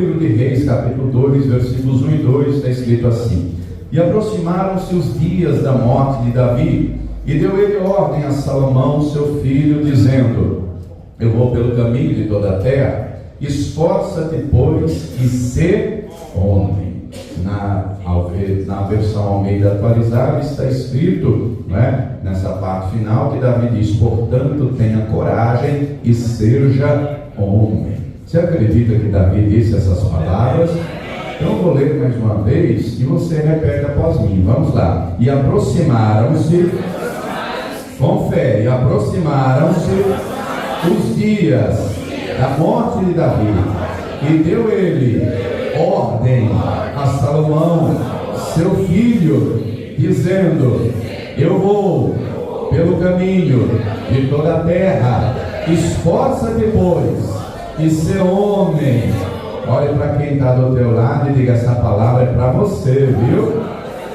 livro de Reis, capítulo 2, versículos 1 e 2, está escrito assim: E aproximaram-se os dias da morte de Davi, e deu ele ordem a Salomão, seu filho, dizendo: Eu vou pelo caminho de toda a terra, esforça-te, pois, e sê homem. Na versão Almeida atualizada está escrito, nessa parte final, que Davi diz: Portanto, tenha coragem e seja homem. Você acredita que Davi disse essas palavras? Então vou ler mais uma vez e você repete após mim. Vamos lá. E aproximaram-se, com fé, e aproximaram-se os dias da morte de Davi, e deu ele ordem a Salomão, seu filho, dizendo: Eu vou pelo caminho de toda a terra, esforça-te, pois, e ser homem. Olhe para quem está do teu lado e diga: essa palavra é para você, viu?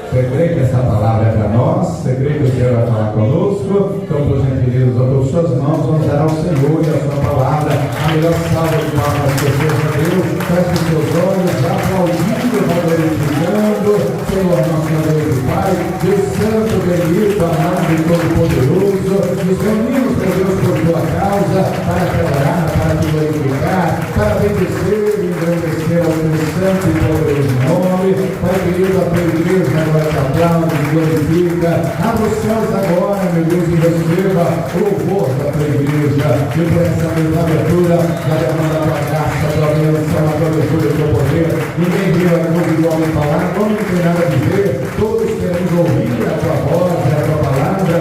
Você crê que essa palavra é para nós? Você crê que o Senhor vai falar conosco? Então, por gentileza, com suas mãos, vamos dar ao Senhor e a sua palavra a melhor salva de palmas que você já deu. Feche os seus olhos, aplaudindo, glorificando, Senhor nosso Deus e Pai, Deus Santo, bendito, amado e todo-poderoso. Nos reunimos, meu Deus, por tua causa, para te adorar, para te glorificar, para bendizer e engrandecer ao teu santo e poderoso nome. Pai querido, a tua igreja agora te aplaude e glorifica. Abra os céus agora, meu Deus, e receba o louvor da tua igreja. E por essa mesma abertura, já derrama a tua graça, a tua bênção, a tua abertura e o teu poder. Ninguém viu a coisa igual a falar, não tem nada a dizer. Todos queremos ouvir a tua voz, a tua palavra.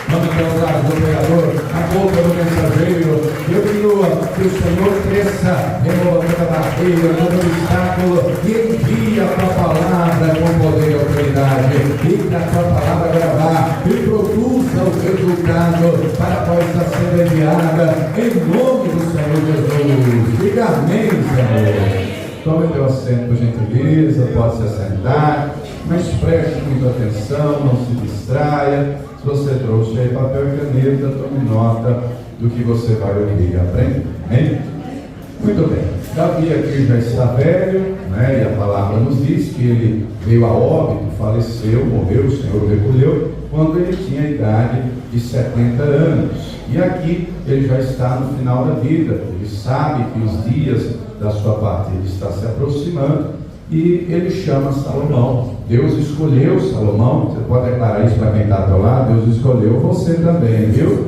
Vamos usar do pregador, a boca do mensageiro. Eu digo que o Senhor cresça, removendo toda barreira, todo obstáculo, e envia a tua palavra com poder e autoridade, e que a tua palavra gravar e produza o resultado para a qual está sendo enviada, em nome do Senhor Jesus. Diga amém, Senhor. Tome teu assento, por gentileza, pode se assentar, mas preste muita atenção, não se distraia. Se você trouxe aí papel e caneta, tome nota do que você vai ouvir. Aprende? Amém? Muito bem. Davi aqui já está velho, e a palavra nos diz que ele veio a óbito, faleceu, morreu, o Senhor o recolheu, quando ele tinha a idade de 70 anos. E aqui ele já está no final da vida, ele sabe que os dias da sua partida estão se aproximando, e ele chama Salomão. Deus escolheu Salomão. Você pode declarar isso para quem está ao teu lado: Deus escolheu você também, viu?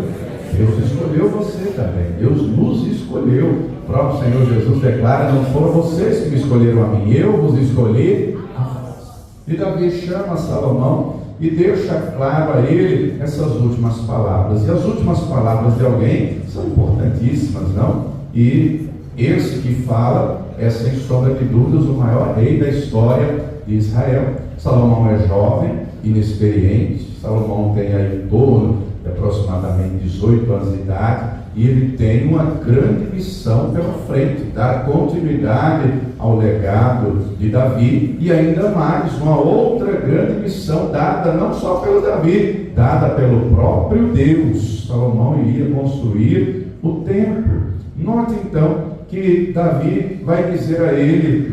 Deus escolheu você também. Deus nos escolheu. O próprio Senhor Jesus declara: não foram vocês que me escolheram a mim, eu vos escolhi a vós. E Davi chama Salomão e deixa claro a ele essas últimas palavras. E as últimas palavras de alguém são importantíssimas, não? E esse que fala é, sem sombra de dúvidas, o maior rei da história de Israel. Salomão é jovem, inexperiente. Salomão tem aí em torno de aproximadamente 18 anos de idade, e ele tem uma grande missão pela frente: dar continuidade ao legado de Davi, e ainda mais, uma outra grande missão dada não só pelo Davi, dada pelo próprio Deus. Salomão iria construir o templo. Note então que Davi vai dizer a ele,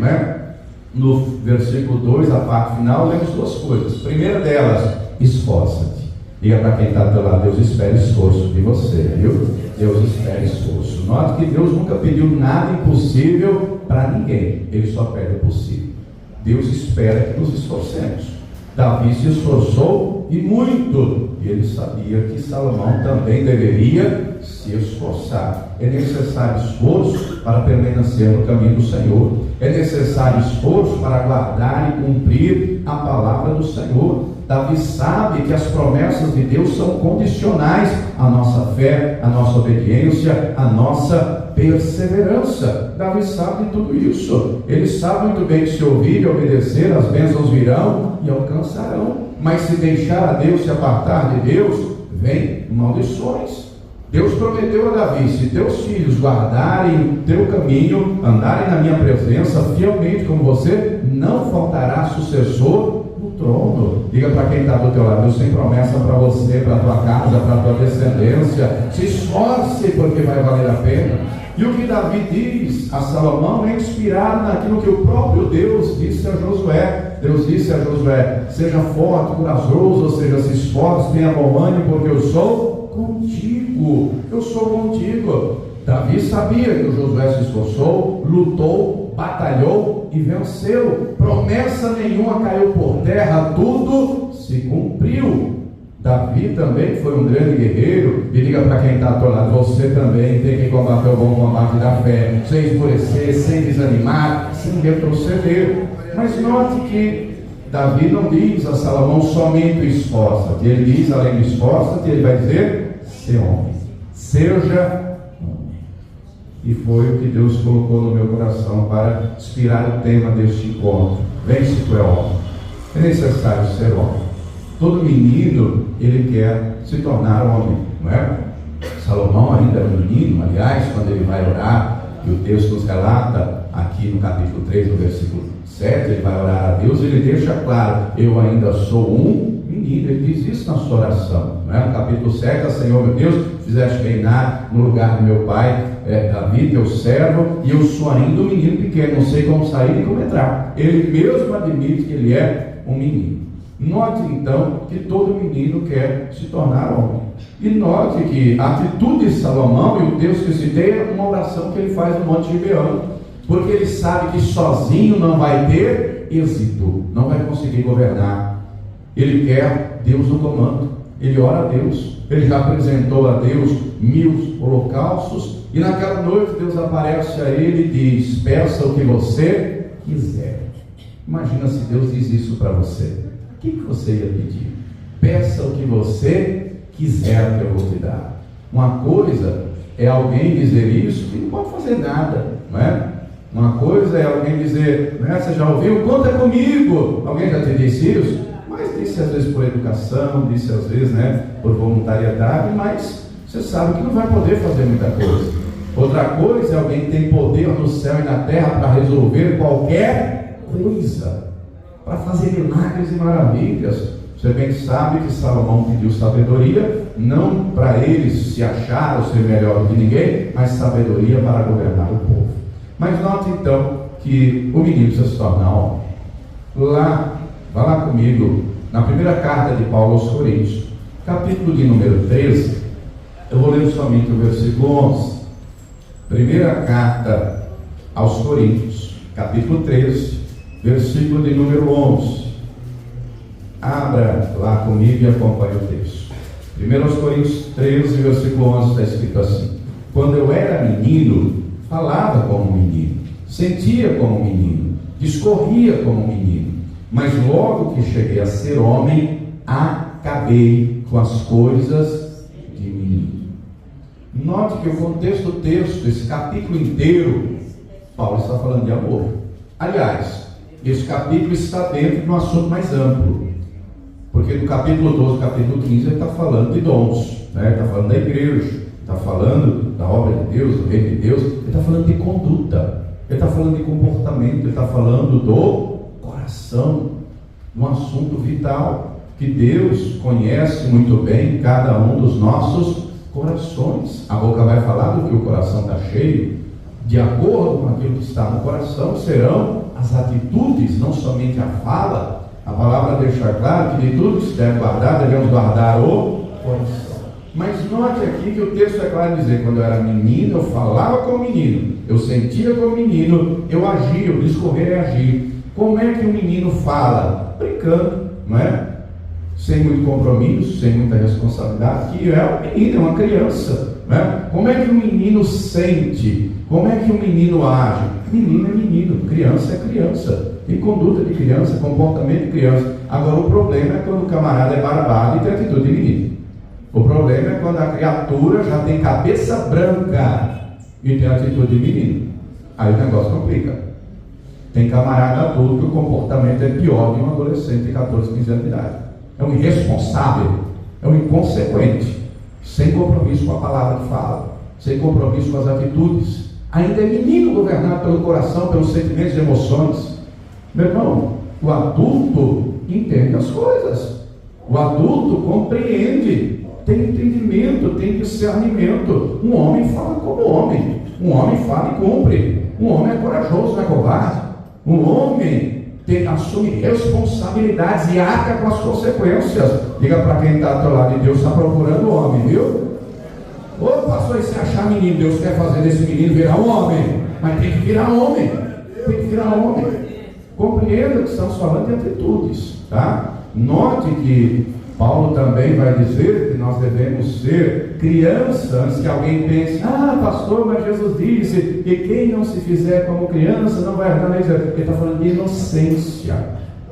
no versículo 2, a parte final, lemos duas coisas. Primeira delas: esforça-te. Diga para quem está do teu lado: Deus espera esforço de você, viu? Deus espera esforço. Note que Deus nunca pediu nada impossível para ninguém, Ele só pede o possível. Deus espera que nos esforcemos. Davi se esforçou e muito, e ele sabia que Salomão também deveria se esforçar. É necessário esforço para permanecer no caminho do Senhor. É necessário esforço para guardar e cumprir a palavra do Senhor. Davi sabe que as promessas de Deus são condicionais à nossa fé, à nossa obediência, à nossa perseverança. Davi sabe de tudo isso. Ele sabe muito bem que se ouvir e obedecer, as bênçãos virão e alcançarão. Mas se deixar a Deus, se apartar de Deus, vem maldições. Deus prometeu a Davi: se teus filhos guardarem o teu caminho, andarem na minha presença fielmente como você, não faltará sucessor no trono. Diga para quem está do teu lado: Deus tem promessa para você, para a tua casa, para a tua descendência. Se esforce, porque vai valer a pena. E o que Davi diz a Salomão é inspirado naquilo que o próprio Deus disse a Josué. Deus disse a Josué: seja forte, corajoso, ou seja, se esforce, tenha bom ânimo, porque eu sou contigo. Eu sou contigo. Davi sabia que o Josué se esforçou, lutou, batalhou e venceu. Promessa nenhuma caiu por terra, tudo se cumpriu. Davi também foi um grande guerreiro. E diga para quem está ao teu lado: você também tem que combater o bom combate da fé, sem esmorecer, sem desanimar, sem retroceder. Mas note que Davi não diz a Salomão somente esforça-te. Ele diz, além de esforça-te, ele vai dizer: ser homem, seja homem. E foi o que Deus colocou no meu coração para inspirar o tema deste encontro. Vem se tu é homem. É necessário ser homem. Todo menino, ele quer se tornar homem, não é? Salomão ainda era um menino. Aliás, quando ele vai orar, que o texto nos relata aqui no capítulo 3, no versículo 7, ele vai orar a Deus, ele deixa claro: eu ainda sou um menino. Ele diz isso na sua oração, não é? No capítulo 7, Senhor meu Deus, fizeste reinar no lugar do meu pai Davi, teu servo, e eu sou ainda um menino pequeno, não sei como sair e como entrar. Ele mesmo admite que ele é um menino. Note então que todo menino quer se tornar homem. E note que a atitude de Salomão, e o texto que citei, é uma oração que ele faz no Monte Gibeão, porque ele sabe que sozinho não vai ter êxito, não vai conseguir governar. Ele quer Deus no comando. Ele ora a Deus. Ele já apresentou a Deus 1000 holocaustos, e naquela noite Deus aparece a ele e diz: peça o que você quiser. Imagina se Deus diz isso para você. O que você ia pedir? Peça o que você quiser que eu vou te dar. Uma coisa é alguém dizer isso que não pode fazer nada, não é? Uma coisa é alguém dizer, não é? Você já ouviu? Conta comigo. Alguém já te disse isso? Mas disse às vezes por educação, disse às vezes, né, por voluntariedade, mas você sabe que não vai poder fazer muita coisa. Outra coisa é alguém que tem poder no céu e na terra para resolver qualquer coisa, para fazer milagres e maravilhas. Você bem sabe que Salomão pediu sabedoria, não para ele se achar ou ser melhor do que ninguém, mas sabedoria para governar o povo. Mas note então que o menino precisa se tornar homem. Vá lá comigo, na primeira carta de Paulo aos Coríntios, capítulo de número 13, eu vou ler somente o versículo 11. Primeira carta aos Coríntios, capítulo 13, versículo de número 11. Abra lá comigo e acompanhe o texto. 1 Coríntios 13, versículo 11, está escrito assim: quando eu era menino, falava como menino, sentia como menino, discorria como menino, mas logo que cheguei a ser homem, acabei com as coisas de menino. Note que o contexto do texto, esse capítulo inteiro, Paulo está falando de amor. Aliás, esse capítulo está dentro de um assunto mais amplo, porque no capítulo 12, capítulo 15, ele está falando de dons, né? Ele está falando da igreja, está falando da obra de Deus, do reino de Deus, ele está falando de conduta, ele está falando de comportamento, ele está falando do coração, um assunto vital, que Deus conhece muito bem cada um dos nossos corações. A boca vai falar do que o coração está cheio. De acordo com aquilo que está no coração serão as atitudes, não somente a fala. A palavra deixa claro que de tudo que se deve guardar, devemos guardar o coração. Mas note aqui que o texto é claro em dizer: quando eu era menino, eu falava como menino, eu sentia como menino, eu agia, eu discorrer é agir. Como é que um menino fala? Brincando, não é? Sem muito compromisso, sem muita responsabilidade, que é um menino, é uma criança, não é? Como é que um menino sente? Como é que um menino age? Menino é menino, criança é criança, tem conduta de criança, comportamento de criança. Agora o problema é quando o camarada é barbado e tem atitude de menino. O problema é quando a criatura já tem cabeça branca e tem atitude de menino. Aí o negócio complica. Tem camarada adulto que o comportamento é pior de um adolescente de 14, 15 anos de idade. É um irresponsável, é um inconsequente, sem compromisso com a palavra que fala, sem compromisso com as atitudes. Ainda é menino governado pelo coração, pelos sentimentos e emoções. Meu irmão, o adulto entende as coisas. O adulto compreende, tem entendimento, tem discernimento. Um homem fala como homem. Um homem fala e cumpre. Um homem é corajoso, não é covarde. Um homem assume responsabilidades e arca com as consequências. Diga para quem está ao teu lado: Deus está procurando o homem, viu? Ô pastor, e se achar menino, Deus quer fazer desse menino virar um homem. Mas tem que virar homem. Tem que virar homem. Compreenda que estamos falando de atitudes, tá? Note que Paulo também vai dizer que nós devemos ser criança, antes que alguém pense: ah, pastor, mas Jesus disse que quem não se fizer como criança não vai herdar. Ele está falando de inocência,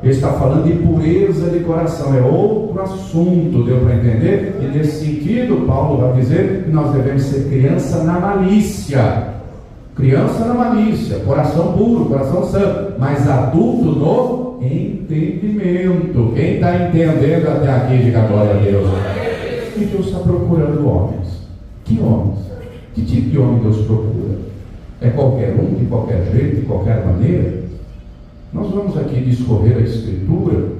ele está falando de pureza de coração, é outro assunto, deu para entender? E nesse sentido, Paulo vai dizer que nós devemos ser criança na malícia. Criança na malícia, coração puro, coração santo, mas adulto no entendimento. Quem está entendendo até aqui, diga glória a Deus. E Deus está procurando homens. Que homens? Que tipo de homem Deus procura? É qualquer um, de qualquer jeito, de qualquer maneira? Nós vamos aqui discorrer a Escritura,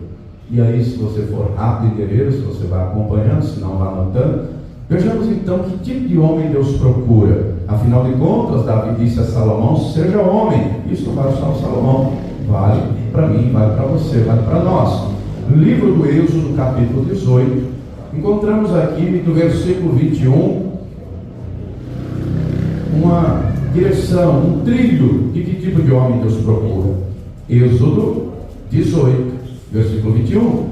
e aí, se você for rápido e guerreiro, se você vai acompanhando, se não vai anotando, vejamos então que tipo de homem Deus procura. Afinal de contas, Davi disse a Salomão: seja homem. Isso não vale só para Salomão, vale para mim, vale para você, vale para nós. No livro do Êxodo, capítulo 18, encontramos aqui no versículo 21 uma direção, um trilho de que tipo de homem Deus procura. Êxodo 18, versículo 21.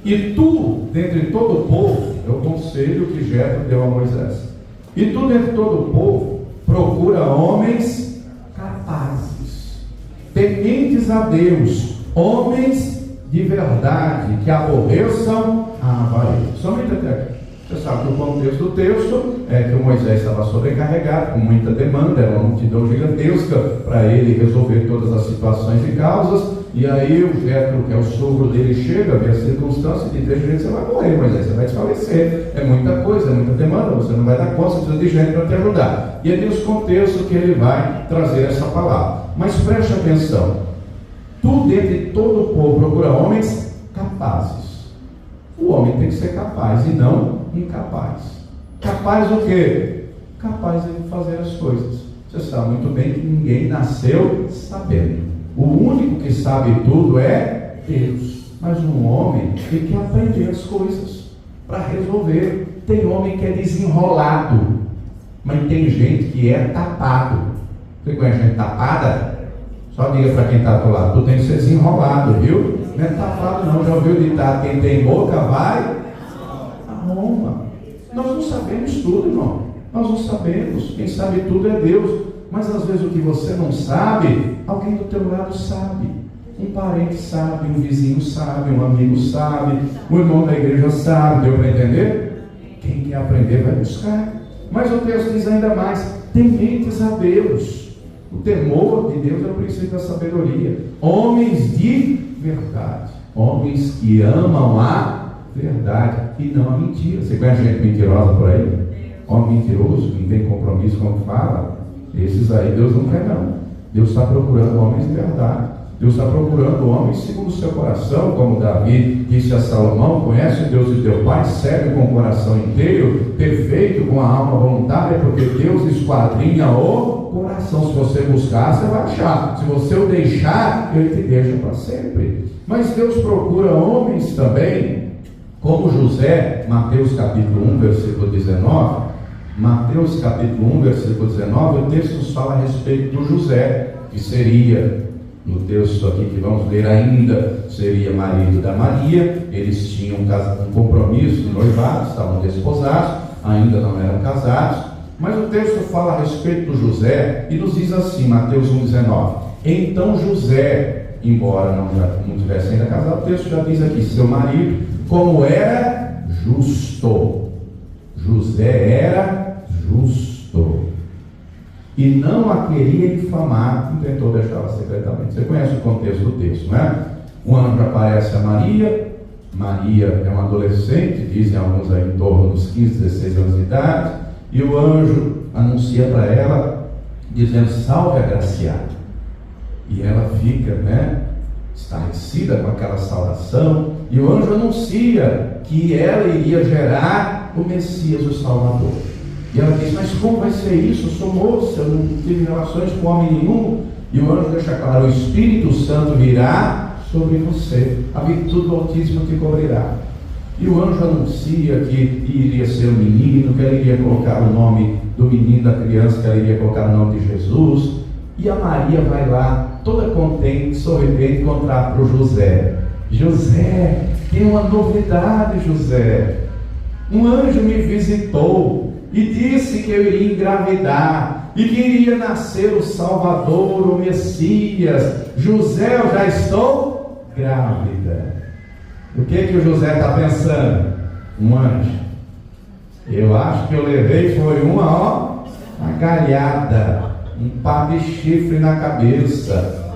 E tu, dentre todo o povo, é o conselho que Jetro deu a Moisés. E tu, dentre todo o povo, procura homens capazes, tementes a Deus, homens de verdade, que aborreçam a avareza. Somente até aqui. Você sabe que o contexto do texto é que o Moisés estava sobrecarregado, com muita demanda, era uma multidão gigantesca para ele resolver todas as situações e causas. E aí o Jetro, que é o sogro dele, chega, vê a circunstância e diz: você vai morrer, Moisés, você vai desfalecer. É muita coisa, é muita demanda, você não vai dar conta, você precisa de gente para te ajudar. E é nesse contexto que ele vai trazer essa palavra. Mas preste atenção: tu, dentre todo o povo, procura homens capazes. O homem tem que ser capaz e não incapaz. Capaz o quê? Capaz de fazer as coisas. Você sabe muito bem que ninguém nasceu sabendo. O único que sabe tudo é Deus. Mas um homem tem que aprender as coisas para resolver. Tem homem que é desenrolado, mas tem gente que é tapado. Você conhece gente tapada? Só diga para quem está do lado: tu tem que ser desenrolado, viu? Não é tapado não. Já ouviu ditar: quem tem boca vai a Roma. Nós não sabemos tudo, irmão. Nós não sabemos. Quem sabe tudo é Deus. Mas às vezes o que você não sabe, alguém do teu lado sabe. Um parente sabe, um vizinho sabe, um amigo sabe, um irmão da igreja sabe. Deu para entender? Quem quer aprender vai buscar. Mas o texto diz ainda mais: tementes a Deus. O temor de Deus é o princípio da sabedoria. Homens de verdade, homens que amam a verdade e não a mentira. Você conhece gente mentirosa por aí? Homem mentiroso, que não tem compromisso com o que fala. Esses aí Deus não quer não. Deus está procurando homens de verdade. Deus está procurando homens segundo o seu coração, como Davi disse a Salomão: conhece o Deus de teu pai, serve com o coração inteiro, perfeito com a alma voluntária, porque Deus esquadrinha o coração. Se você buscar, você vai achar. Se você o deixar, Ele te deixa para sempre. Mas Deus procura homens também, como José. Mateus capítulo 1, versículo 19. Mateus capítulo 1, versículo 19, o texto nos fala a respeito do José, que seria, no texto aqui que vamos ler ainda, seria marido da Maria. Eles tinham um compromisso de noivado, estavam desposados, ainda não eram casados. Mas o texto fala a respeito do José e nos diz assim, Mateus 1,19: então José, embora não tivesse ainda casado, o texto já diz aqui: seu marido, como era justo. José era justo e não a queria difamar, não tentou deixá-la secretamente. Você conhece o contexto do texto, não é? Um anjo aparece a Maria. Maria é uma adolescente, dizem alguns aí em torno dos 15, 16 anos de idade, e o anjo anuncia para ela, dizendo: salve agraciada. E ela fica, estarrecida com aquela saudação, e o anjo anuncia que ela iria gerar o Messias, o Salvador. E ela diz: mas como vai ser isso? Eu sou moça, eu não tive relações com homem nenhum. E o anjo deixa claro: o Espírito Santo virá sobre você, a virtude do Altíssimo te cobrirá. E o anjo anuncia que iria ser um menino, que ela iria colocar o nome do menino, da criança, que ela iria colocar o nome de Jesus. E a Maria vai lá, toda contente, sorridente, contar para o José: José, tem uma novidade, José. Um anjo me visitou e disse que eu iria engravidar e que iria nascer o Salvador, o Messias. José, eu já estou grávida. O que o José está pensando? Um anjo. Eu acho que eu levei foi uma galhada, um par de chifre na cabeça.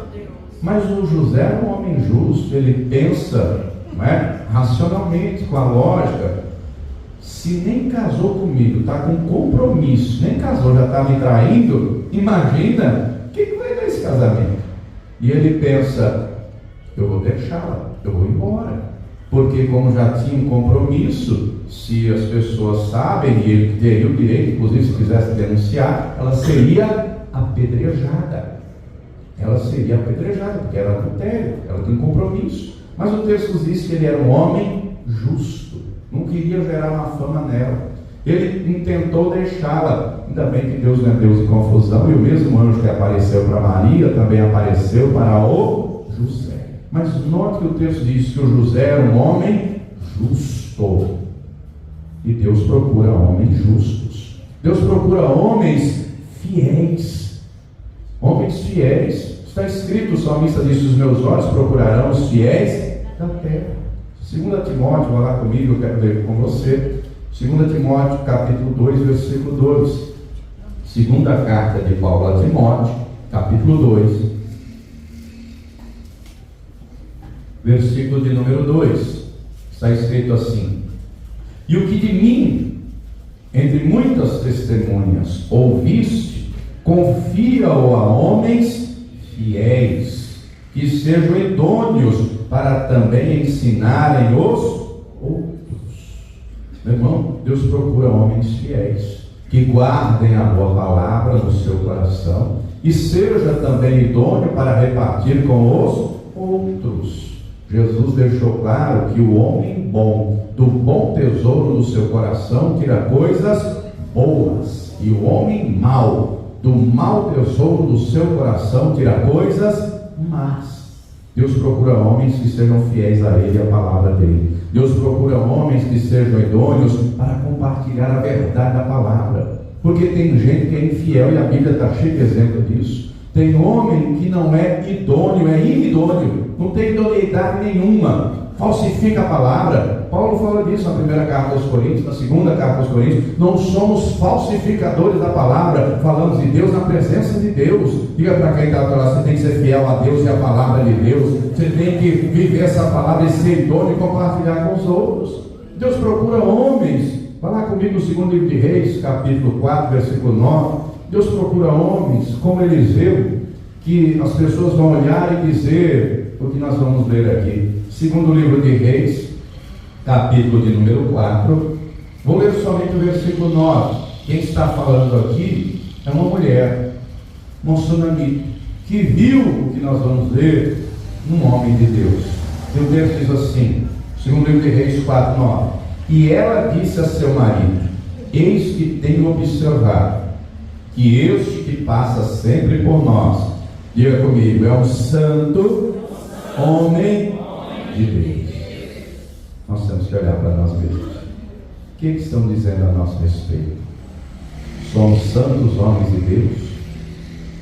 Mas o José é um homem justo, ele pensa, não é, racionalmente, com a lógica. Se nem casou comigo, está com compromisso, nem casou, já está me traindo, imagina, o que vai dar esse casamento? E ele pensa: eu vou deixá-la, eu vou embora. Porque como já tinha um compromisso, se as pessoas sabem, e ele teria o direito, inclusive se quisesse denunciar, ela seria apedrejada. Ela seria apedrejada, porque era adultério, ela tinha um compromisso. Mas o texto diz que ele era um homem justo, não queria gerar uma fama nela. Ele intentou deixá-la. Ainda bem que Deus não é Deus de confusão, e o mesmo anjo que apareceu para Maria também apareceu para o José. Mas note que o texto diz que o José era um homem justo. E Deus procura homens justos. Deus procura homens fiéis. Homens fiéis. Está escrito, o salmista disse: os meus olhos procurarão os fiéis da terra. 2 Timóteo, vai lá comigo, eu quero ler com você. 2 Timóteo, capítulo 2, versículo 2. Segunda carta de Paulo a Timóteo, capítulo 2, versículo de número 2. Está escrito assim: e o que de mim, entre muitas testemunhas, ouviste, confia-o a homens fiéis, que sejam idôneos para também ensinarem os outros. Meu irmão, Deus procura homens fiéis, que guardem a boa palavra no seu coração e seja também idôneo para repartir com os outros. Jesus deixou claro que o homem bom, do bom tesouro do seu coração, tira coisas boas, e o homem mau, do mau tesouro do seu coração, tira coisas más. Deus procura homens que sejam fiéis a Ele e à palavra dEle. Deus procura homens que sejam idôneos para compartilhar a verdade da palavra. Porque tem gente que é infiel, e a Bíblia está cheia de exemplo disso. Tem homem que não é idôneo, é inidôneo, não tem idoneidade nenhuma, falsifica a palavra. Paulo fala disso na primeira carta aos Coríntios, na segunda carta aos Coríntios. Não somos falsificadores da palavra, falamos de Deus na presença de Deus. Diga para quem está lá: você tem que ser fiel a Deus e a palavra de Deus. Você tem que viver essa palavra e ser idôneo e compartilhar com os outros. Deus procura homens. Vai lá comigo no segundo livro de Reis, capítulo 4, versículo 9. Deus procura homens como Eliseu, que as pessoas vão olhar e dizer o que nós vamos ler aqui. Segundo livro de Reis, capítulo de número 4. Vou ler somente o versículo 9. Quem está falando aqui é uma mulher, uma sunamita, que viu o que nós vamos ler num homem de Deus. E o texto diz assim, segundo livro de Reis 4, 9. E ela disse a seu marido: eis que tenho observado que este que passa sempre por nós, diga comigo, é um santo homem de Deus. Nós temos que olhar para nós mesmos. O que estão dizendo a nosso respeito? Somos santos homens de Deus?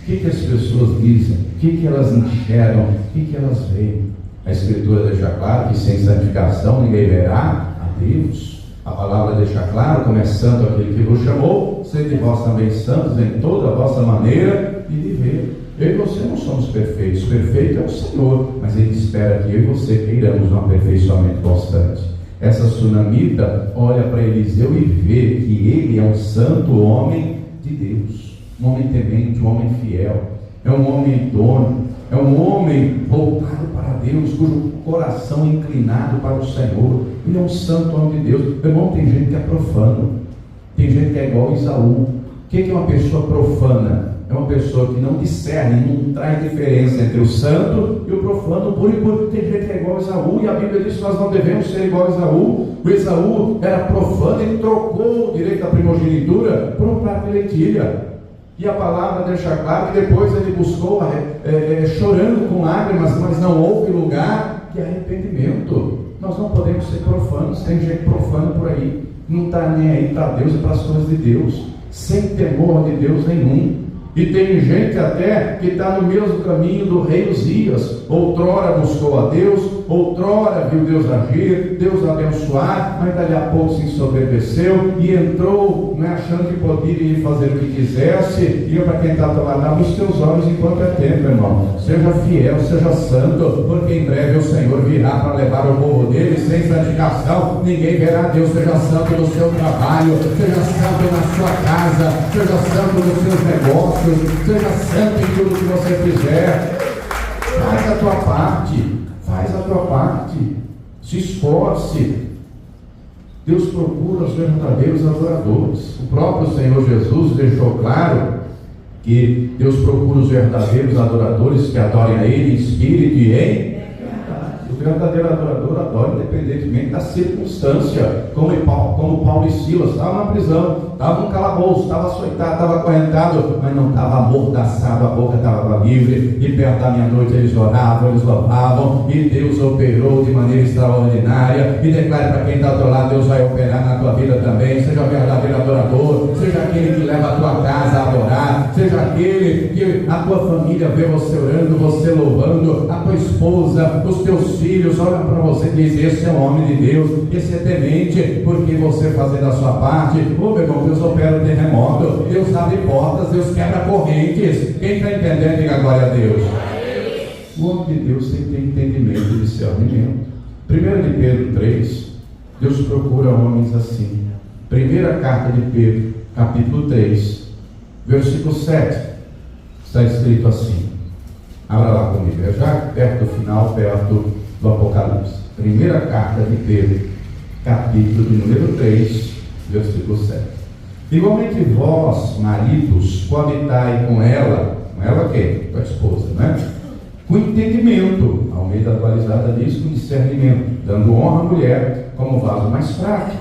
O que as pessoas dizem? O que elas enxergam? O que elas veem? A Escritura deixa claro que sem santificação ninguém verá a Deus. A palavra deixa claro, como é santo aquele que vos chamou, sede vós também santos em toda a vossa maneira de viver. Eu e você não somos perfeitos, perfeito é o Senhor, mas Ele espera que eu e você queiramos um aperfeiçoamento constante. Essa sunamita olha para Eliseu e vê que ele é um santo homem de Deus, um homem temente, um homem fiel, é um homem idôneo, é um homem voltado para Deus, cujo coração é inclinado para o Senhor. Ele é um santo homem de Deus. Meu irmão, tem gente que é profano, Tem gente que é igual a Esaú. O que é uma pessoa profana? É uma pessoa que não discerne, não traz diferença entre o santo e o profano, puro e puro. Tem gente que é igual a Esaú, e a Bíblia diz que nós não devemos ser igual a Esaú. O Esaú era profano, ele trocou o direito da primogenitura por um prato de lentilha. E a palavra deixa claro que depois ele buscou, chorando com lágrimas, mas não houve lugar de arrependimento. Nós não podemos ser profanos. Tem gente profana por aí, não está nem aí para Deus e para as coisas de Deus, sem temor de Deus nenhum. E tem gente até que está no mesmo caminho do rei Uzias. Outrora buscou a Deus, outrora viu Deus agir, Deus abençoar, mas dali a pouco se ensoberbeceu e entrou, achando que poderia fazer o que quisesse. E para quem está tomando, abre os teus olhos enquanto é tempo, irmão. Seja fiel, seja santo, porque em breve o Senhor virá para levar o povo dele. Sem santificação ninguém verá Deus. Seja santo no seu trabalho, seja santo na sua casa, seja santo nos seus negócios, seja santo em tudo que você fizer. Faz a tua parte, faz a tua parte, se esforce. Deus procura os verdadeiros adoradores. O próprio Senhor Jesus deixou claro que Deus procura os verdadeiros adoradores que adorem a Ele em espírito e em verdade. O verdadeiro adorador adora independentemente da circunstância, como Paulo e Silas. Estavam na prisão, estavam no calabouço, estava açoitado, estava acorrentado, mas não estava amordaçado, a boca estava livre. E perto da meia-noite eles oravam, eles louvavam, e Deus operou de maneira extraordinária. E declare para quem está do lado: Deus vai operar na tua vida também. Seja o verdadeiro adorador, seja aquele que leva a tua casa a adorar, seja aquele que a tua família vê você orando, você louvando, a tua esposa, os teus filhos olham para você e dizem: esse é um homem de Deus, esse é temente, porque você fazendo a sua parte. Ô meu irmão, Deus opera o terremoto, Deus abre portas, Deus quebra correntes. Quem está entendendo, diga glória a Deus. O homem de Deus tem que ter entendimento e discernimento. 1 de Pedro 3, Deus procura homens assim. Primeira carta de Pedro, capítulo 3, versículo 7, está escrito assim. Abra lá comigo, é já perto do final, perto do Apocalipse. Primeira carta de Pedro, capítulo de número 3, versículo 7. Igualmente vós, maridos, coabitai com ela quem? Com a esposa, né? Com entendimento, ao meio da atualizada diz, com discernimento, dando honra à mulher como vaso mais fraco,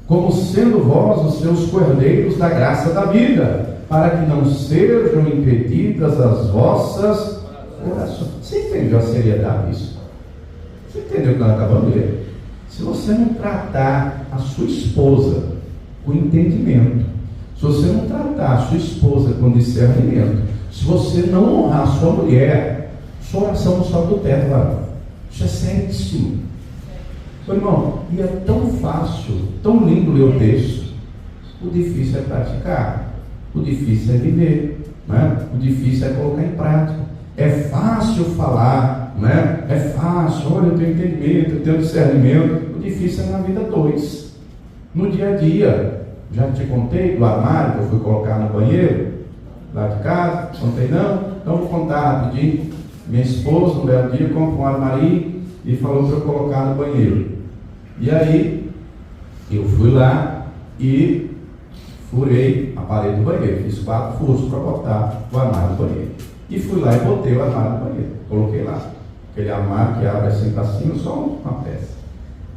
como sendo vós os seus cordeiros da graça da vida, para que não sejam impedidas as vossas orações. Você entendeu a seriedade disso? Você entendeu o que nós acabamos de ler? Se você não tratar a sua esposa com entendimento, se você não tratar a sua esposa com discernimento, se você não honrar a sua mulher, sua oração não sobe do teto, varão. Isso é seríssimo. Meu irmão, e é tão fácil, tão lindo ler o texto. O difícil é praticar, o difícil é viver, né? O difícil é colocar em prática. É fácil falar, né? É fácil, olha, eu tenho entendimento, eu tenho discernimento. O difícil é na vida 2, no dia a dia. Já te contei do armário que eu fui colocar no banheiro lá de casa? Contei não? Então vou contar rapidinho. Minha esposa, um belo dia, comprou um armário e falou para eu colocar no banheiro. E aí eu fui lá e furei a parede do banheiro, fiz 4 furos para botar o armário do banheiro. E fui lá e botei o armário do banheiro, coloquei lá. Aquele armário que abre assim para cima, só uma peça.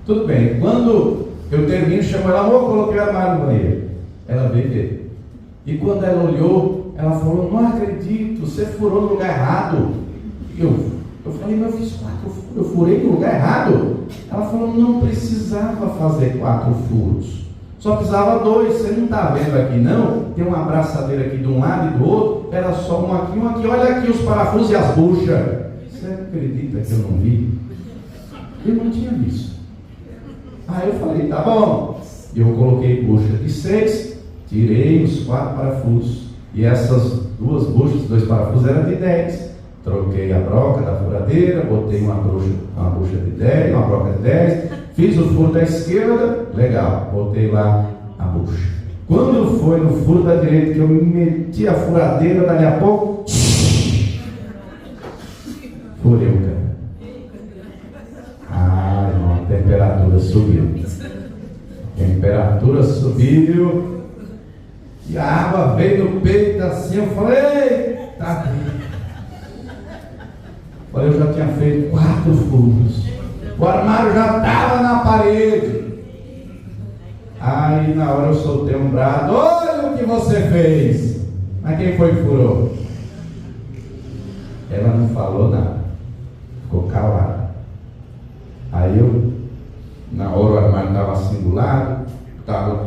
Tudo bem, quando eu termino, chamo ela: amor, coloquei o armário no banheiro. Ela veio ver. E quando ela olhou, ela falou: não acredito, você furou no lugar errado. Eu falei: mas eu fiz 4 furos, eu furei no lugar errado? Ela falou: não precisava fazer 4 furos, só precisava 2, você não está vendo aqui não? Tem uma abraçadeira aqui de um lado e do outro, era só um aqui, olha aqui os parafusos e as buchas. Você acredita que eu não vi? Eu não tinha visto. Aí eu falei: tá bom. Eu coloquei bucha de 6, tirei os 4 parafusos, e essas 2 buchas, 2 parafusos eram de 10. Troquei a broca da furadeira, botei uma bucha de 10, uma broca de 10, fiz o furo da esquerda, legal, botei lá a bucha. Quando foi no furo da direita que eu meti a furadeira, dali a pouco, furei o cara. Ah, irmão, a temperatura subiu. A temperatura subiu E a água veio no peito assim, eu falei, tá bem. Falei, eu já tinha feito 4 furos. O armário já estava na parede. Aí na hora eu soltei um brado, olha o que você fez. Mas quem foi que furou? Ela não falou nada, ficou calada. Aí eu, na hora o armário estava assim do lado,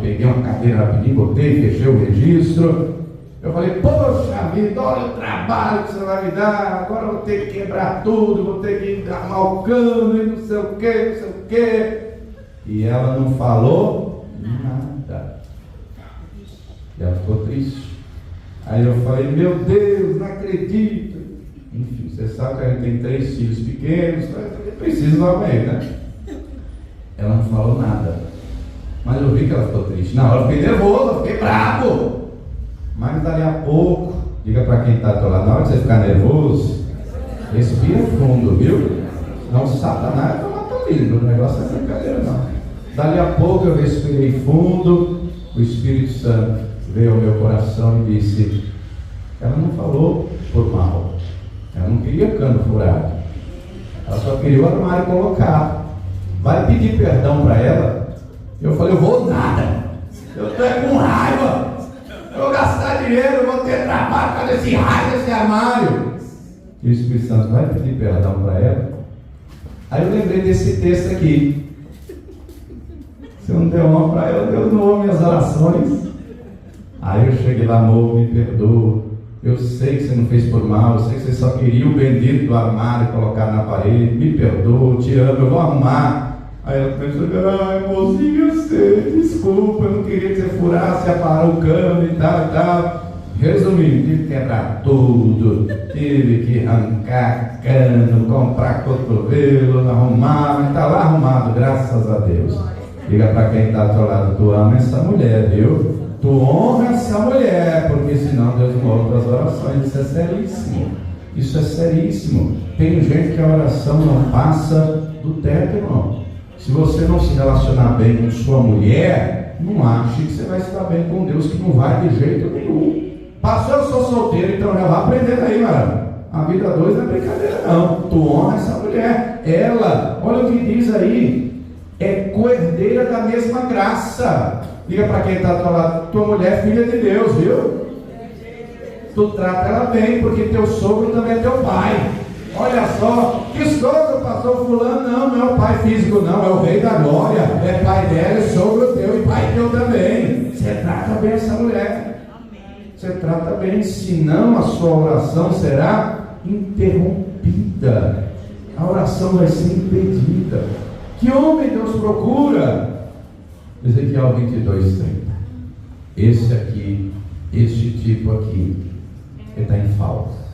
peguei uma cadeira rapidinho, botei, fechei o registro. Eu falei, poxa vida, olha o trabalho que você vai me dar, agora eu vou ter que quebrar tudo, vou ter que armar o cano e não sei o que, não sei o que. E ela não falou nada. E ela ficou triste. Aí eu falei, meu Deus, não acredito. Enfim, você sabe que a gente tem 3 filhos pequenos, precisa novamente, né? Ela não falou nada. Mas eu vi que ela ficou triste. Na hora eu fiquei nervoso, eu fiquei bravo. Mas dali a pouco, diga para quem está do teu lado, na hora de você ficar nervoso, respira fundo, viu? Não, Satanás está matando, o negócio não é brincadeira não. Dali a pouco eu respirei fundo, o Espírito Santo veio ao meu coração e disse, ela não falou por mal, ela não queria cano furado, ela só queria o armário colocado. Vai pedir perdão para ela? Eu falei, eu vou nada, eu estou com raiva. Eu vou gastar dinheiro, eu vou ter trabalho para esse raio desse armário. E o Espírito Santo vai pedir perdão para ela. Aí eu lembrei desse texto aqui. Se eu não der honra para ela, Deus não ouve minhas orações. Aí eu cheguei lá, amor, me perdoa. Eu sei que você não fez por mal, eu sei que você só queria o bendito do armário colocar na parede. Me perdoa, te amo, eu vou arrumar. Aí ela pensou, ai, mozinho, eu sei, desculpa, eu não queria que você furasse, aparar o cano e tal e tal. Resumindo, tive que quebrar tudo, tive que arrancar cano, comprar cotovelo, arrumar, mas está lá arrumado, graças a Deus. Diga para quem está ao teu lado, tu ama essa mulher, viu? Tu honra essa mulher, porque senão Deus não ouve as orações. Isso é seríssimo, isso é seríssimo. Tem gente que a oração não passa do teto, irmão. Se você não se relacionar bem com sua mulher, não ache que você vai estar bem com Deus, que não vai de jeito nenhum. Pastor, eu sou solteiro, então já vai aprendendo aí, mano. A vida 2 não é brincadeira não. Tu honra essa mulher. Ela, olha o que diz aí, é coerdeira da mesma graça. Diga para quem está do teu lado, tua mulher é filha de Deus, viu? Tu trata ela bem, porque teu sogro também é teu pai. Olha só, que sogro, pastor fulano? Não é o pai físico não, é o rei da glória, é pai dela, é sogro teu e pai teu também. Você trata bem essa mulher, você trata bem, senão a sua oração será interrompida, a oração vai ser impedida. Que homem Deus procura? Ezequiel 22:30. Esse aqui, este tipo aqui, ele está em falta.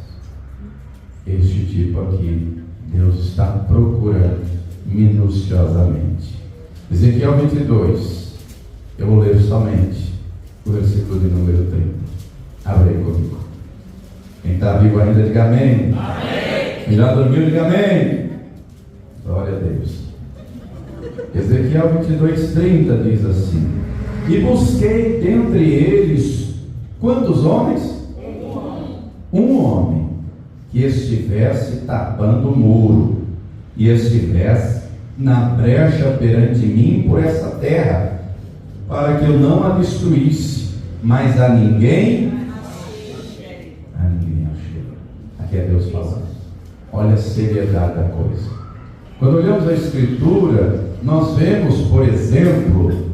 Este tipo aqui, Deus está procurando minuciosamente. Ezequiel 22, eu vou ler somente o versículo de número 30. Abre aí comigo. Quem está vivo ainda, diga amém. Amém. Quem já dormiu, diga amém. Glória a Deus. Ezequiel 22:30 diz assim: e busquei dentre eles quantos homens? Um homem que estivesse tapando o muro e estivesse na brecha perante mim por essa terra, para que eu não a destruísse, mas a ninguém achei. Aqui é Deus falando. Olha a seriedade da coisa. Quando olhamos a Escritura, nós vemos, por exemplo,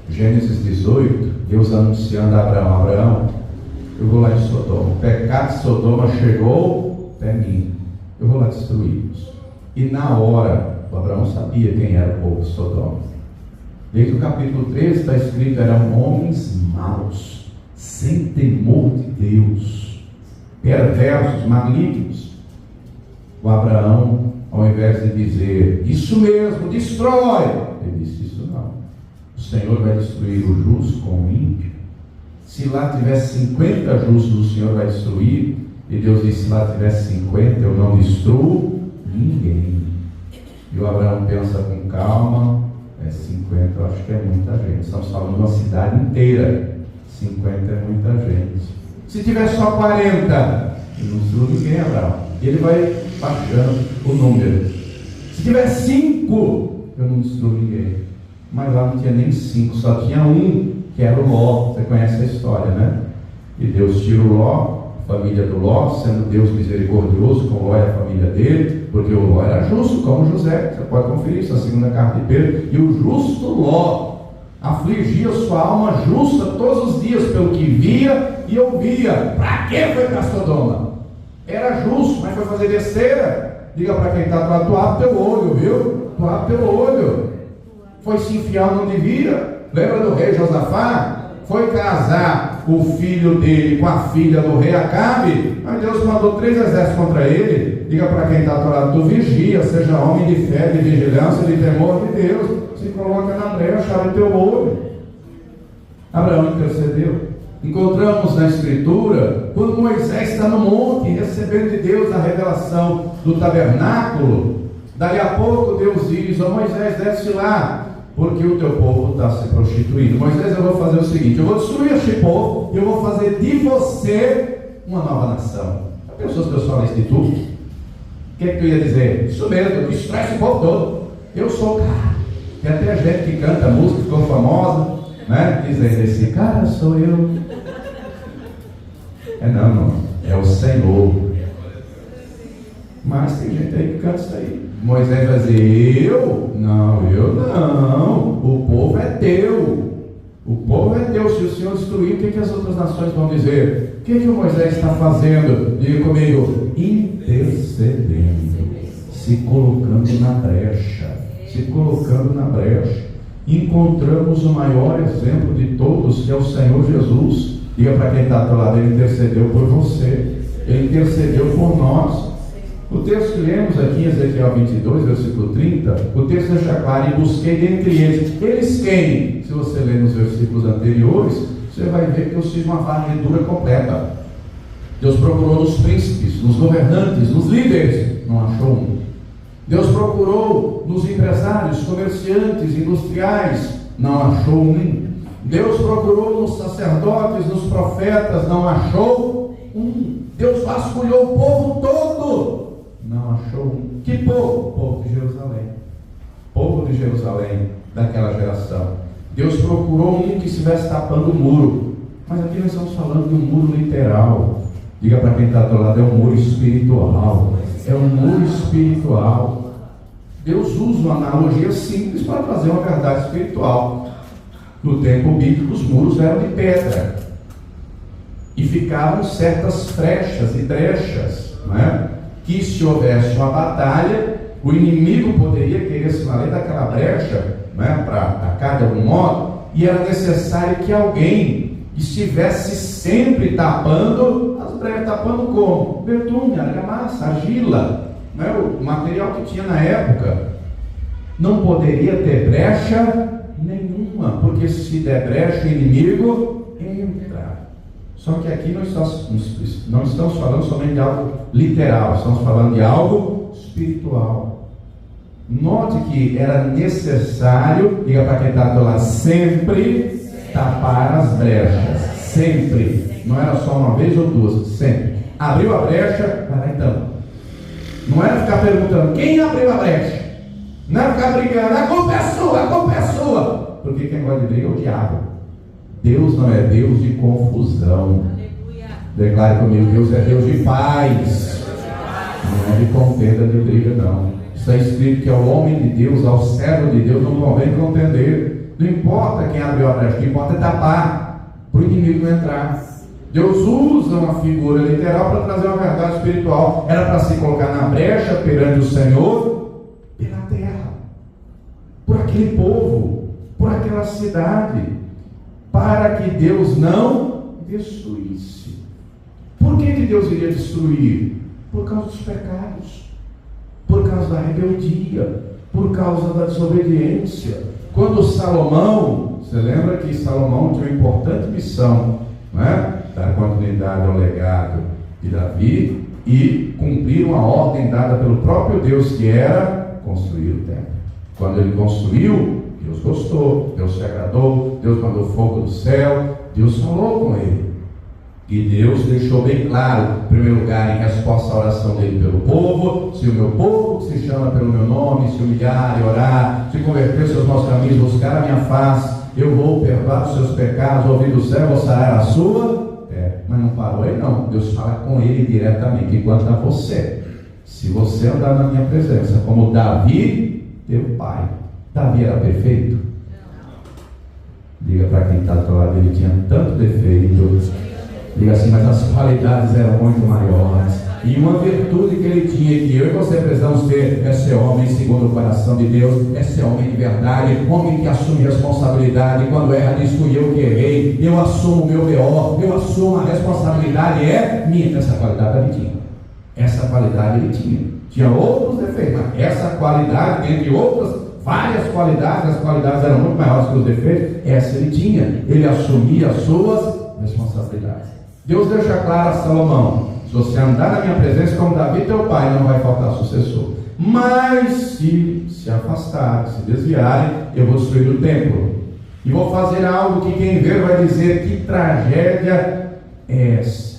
Gênesis 18, Deus anunciando a Abraão, eu vou lá em Sodoma, o pecado de Sodoma chegou até mim, eu vou lá destruí-los. E na hora, o Abraão sabia quem era o povo de Sodoma. Desde o capítulo 13 está escrito, eram homens maus, sem temor de Deus, perversos, malignos. O Abraão, ao invés de dizer, isso mesmo, destrói, ele disse, isso não. O Senhor vai destruir o justo com o ímpio. Se lá tivesse 50 justos, o Senhor vai destruir. E Deus disse, se lá tivesse 50, eu não destruo ninguém. E o Abraão pensa com calma, 50, eu acho que é muita gente. Estamos falando de uma cidade inteira. 50 é muita gente. Se tiver só 40, eu não destruo ninguém, Abraão. Ele vai baixando o número. Se tiver 5, eu não destruo ninguém. Mas lá não tinha nem 5, só tinha um, que era o Ló. Você conhece a história, né? E Deus tira o Ló, a família do Ló, sendo Deus misericordioso com Ló e a família dele, porque o Ló era justo, como José. Você pode conferir isso na segunda carta de Pedro. E o justo Ló afligia sua alma justa todos os dias pelo que via e ouvia. Para que foi para Sodoma? Era justo, mas foi fazer besteira. Diga para quem está do lado, tu abre teu olho, viu? Tu abre teu olho. Foi se enfiar onde devia. Lembra do rei Josafá? Foi casar o filho dele com a filha do rei Acabe. Mas Deus mandou 3 exércitos contra ele. Diga para quem está do lado, tu vigia, seja homem de fé, de vigilância, de temor de Deus. Se coloca na brecha, abre teu olho. Abraão intercedeu. Encontramos na Escritura, quando Moisés está no monte, recebendo de Deus a revelação do tabernáculo, daí a pouco Deus diz, ó Moisés, desce lá, porque o teu povo está se prostituindo. Moisés, eu vou fazer o seguinte, eu vou destruir este povo, e eu vou fazer de você uma nova nação. Já pensou se Deus fala isso de tudo? O que é que tu ia dizer? Isso mesmo, eu destrói esse povo todo. Eu sou o cara. Tem até gente que canta música, ficou famosa, né? Dizendo, esse cara sou eu. Não, é o Senhor. Mas tem gente aí que canta isso aí. Moisés vai dizer, eu? Não, eu não. O povo é teu. O povo é teu. Se o Senhor destruir, o que as outras nações vão dizer? O que o Moisés está fazendo? Diga comigo, intercedendo, se colocando na brecha. Se colocando na brecha. Encontramos o maior exemplo de todos, que é o Senhor Jesus. Diga para quem está do lado, ele intercedeu por você, ele intercedeu por nós. O texto que lemos aqui em Ezequiel 22, versículo 30, o texto deixa claro, e busquei dentre eles. Eles quem? Se você ler nos versículos anteriores, você vai ver que eu fiz uma varredura completa. Deus procurou nos príncipes, nos governantes, nos líderes, não achou um. Deus procurou nos empresários, comerciantes, industriais, não achou um. Deus procurou nos sacerdotes, nos profetas, não achou um. Deus vasculhou o povo todo, não achou um. Que povo? O povo de Jerusalém. Povo de Jerusalém, daquela geração. Deus procurou um que estivesse tapando o muro. Mas aqui nós estamos falando de um muro literal. Diga para quem está do lado, é um muro espiritual. É um muro espiritual. Deus usa uma analogia simples para trazer uma verdade espiritual. No tempo bíblico, os muros eram de pedra e ficavam certas frechas e brechas, né? Que se houvesse uma batalha, o inimigo poderia querer se valer daquela brecha, né? Para atacar de algum modo, e era necessário que alguém estivesse sempre tapando as brechas. Tapando como? Betume, argamassa, argila, né? O material que tinha na época. Não poderia ter brecha nenhuma, porque se der brecha, o inimigo entra. Só que aqui não estamos falando somente de algo literal, estamos falando de algo espiritual. Note que era necessário, diga para quem está do lado, sempre tapar as brechas, sempre. Não era só uma vez ou duas, sempre. Abriu a brecha, vai lá então. Não era ficar perguntando, quem abriu a brecha? Não é ficar brigando, a culpa é sua, a culpa é sua. Porque quem gosta de briga é o diabo. Deus não é Deus de confusão. Aleluia. Declare comigo, Deus é Deus de paz. Não é de contenda, de briga, não. Está escrito que ao homem de Deus, ao servo de Deus, não convém contender. Não importa quem abriu a brecha, o que importa é tapar, para o inimigo não entrar. Deus usa uma figura literal para trazer uma verdade espiritual. Era para se colocar na brecha perante o Senhor, pela terra, por aquele povo, por aquela cidade, para que Deus não destruísse. Por que Deus iria destruir? Por causa dos pecados, por causa da rebeldia, por causa da desobediência. Quando Salomão, você lembra que Salomão tinha uma importante missão, não é? Dar continuidade ao legado de Davi e cumprir uma ordem dada pelo próprio Deus, que era construir o templo. Quando ele construiu, Deus gostou, Deus se agradou, Deus mandou fogo do céu, Deus falou com ele. E Deus deixou bem claro, em primeiro lugar, em resposta à oração dele pelo povo: se o meu povo, que se chama pelo meu nome, se humilhar e orar, se converter seus maus caminhos, buscar a minha face, eu vou perdoar os seus pecados, ouvir do céu, vou sarar a sua. Mas não parou aí não, Deus fala com ele diretamente, enquanto a você. Se você andar na minha presença, como Davi, teu pai. Davi era perfeito? Diga para quem está do lado, ele tinha tanto defeito. Diga assim, mas as qualidades eram muito maiores. E uma virtude que ele tinha, que eu e você precisamos ter, é ser homem segundo o coração de Deus, é ser homem de verdade, homem que assume responsabilidade. Quando erra, diz: fui eu que errei, eu assumo o meu BO, eu assumo a responsabilidade, é minha. Essa qualidade ele tinha. Essa qualidade ele tinha. Tinha outros defeitos, mas essa qualidade, entre outras várias qualidades, as qualidades eram muito maiores que os defeitos, essa ele tinha. Ele assumia as suas responsabilidades. Deus deixa claro a Salomão: se você andar na minha presença como Davi teu pai, não vai faltar sucessor. Mas se afastarem, se desviarem, eu vou destruir o templo e vou fazer algo que quem ver vai dizer: que tragédia é essa?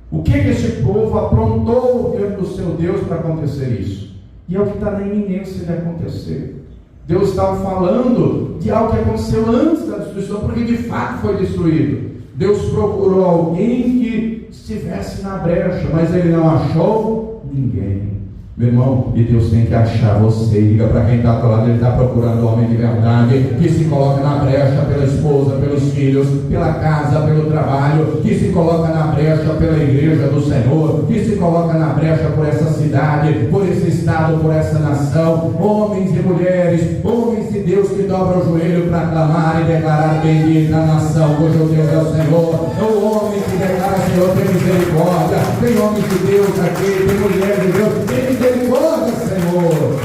O que esse povo aprontou diante do seu Deus para acontecer isso? E é o que está na iminência de acontecer. Deus estava falando de algo que aconteceu antes da destruição, porque de fato foi destruído. Deus procurou alguém que estivesse na brecha, mas ele não achou ninguém. Meu irmão, e Deus tem que achar você. Diga para quem está ao lado: ele está procurando um homem de verdade, que se coloca na brecha pela esposa, pelos filhos, pela casa, pelo trabalho, que se coloca na brecha pela igreja do Senhor, que se coloca na brecha por essa cidade, por esse estado, por essa nação. Homens e mulheres, homens de Deus que dobram o joelho para clamar e declarar: bendita a nação cujo Deus é o Senhor. O homem que declara: Senhor, tem misericórdia. Tem homens de Deus aqui, tem mulheres de Deus, tem misericórdia, Senhor.